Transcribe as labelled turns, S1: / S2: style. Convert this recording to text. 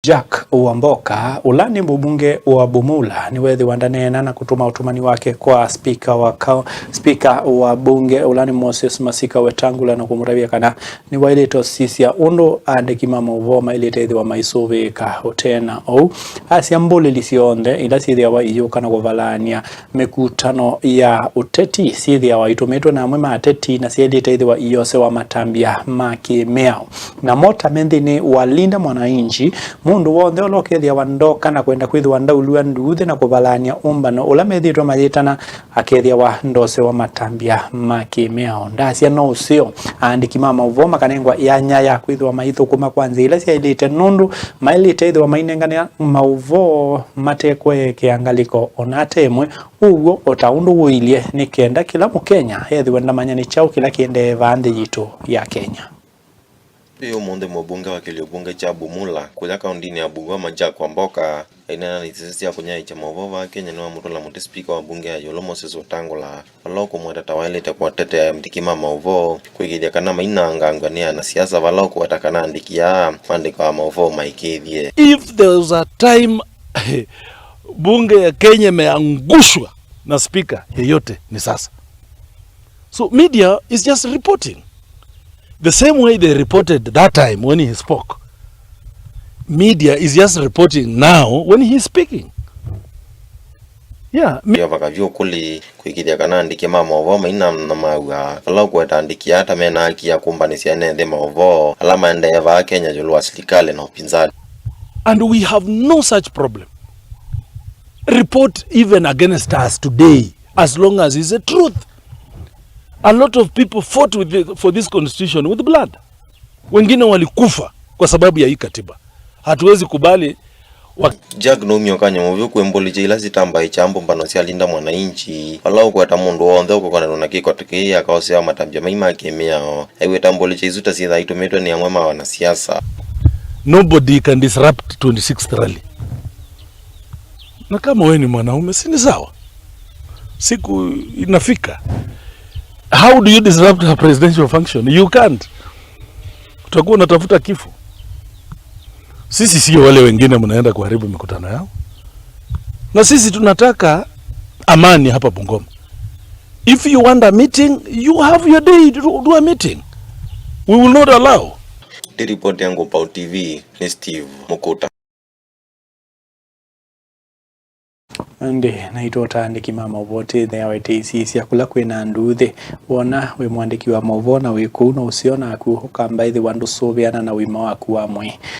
S1: Jack Wamboka ulani mbunge wa Bumula ni wethi wandanena na kutuma utumani wake kwa speaker wa bunge ulani Moses Masika Wetangula na kumuravia kana ni wailito sisia undo andekima muvoma ilite wa maisoveka hotena au asiambole lisionde ila sithia wa iyo kana kuvalania mekutano ya uteti sithia wa itumetwe na mwema ateti na siedite wa iyo se wa matambia makimeo na mota mendini walinda mwananchi mundu wothe olokethia wandoka na kwenda kwithwa ndaulua nduthe na kuvalania umbano ula methitwa mayitana akethia wa ndose wa matambia makimeo ndacia no usio andiki mama uvoma kanengwa yanya ya kwithwa maitho kuma kwanza ila cia ilite nundu mailite ithwa mainengania mauvo matekwe kiangaliko onatemwe ugo otaundu wilie nikenda kila mukenya ethwa ndamanya chao kila kiende vande yitu ya Kenya.
S2: Iyo monde mbunge wa Kiliobunge cha Bumula kuja kaundini ya Bungoma Jack Wamboka ina nitisia kunya cha mavova Kenya no mutula muti speaker wa bunge ya Yolo Moses Wetangula waloko mweta tawalete kwa tete ya mtikima mauvo kuigidia kana maina ngangania na siasa waloko watakana andikia mandiko wa mauvo maikithie.
S3: If there was a time bunge ya Kenya meangushwa na speaker yeyote ni sasa. So media is just reporting the same way they reported that time when he spoke. Media is just reporting now when he's speaking. Yeah.
S2: Vakavyo kuli kuikidia kana andikia mauvo maina na mauga waloko watandikia hata mena haki ya kumbanisia nende mauvo alama endeva Kenya julu serikali na upinzani.
S3: And we have no such problem. Report even against us today as long as it's the truth. A lot of people fought for this constitution with blood. Wengine walikufa kwa sababu ya hii katiba. Hatuwezi kubali
S2: Jack no myokanya muvyo kwemboli ila sitamba ichambo mbano sialinda mwananchi walau kwata mundu wonde uko kana na kiko tiki akaosea matambia maima kemea ewe tamboli chizuta sitha itumetwe ni amwema wana siasa.
S3: Nobody can disrupt 26th rally. Na kama wewe ni mwanaume si ni sawa. Siku inafika. How do you disrupt a presidential function? You can't. Utakuwa unatafuta kifo. Sisi sio wale wengine mnaenda kuharibu mikutano yao. Na sisi tunataka amani hapa Bungoma. If you want a meeting, you have your day to do a meeting. We will not allow.
S2: The report yangu Pau TV ni Steve Mukuta.
S1: Ande naitwa tandiki mama vote the awetisi cia kula kwina nduthe wona we mwandiki wa mavona we kuna usiona ku kamba ithi wandu soviana na wima waku wamwe.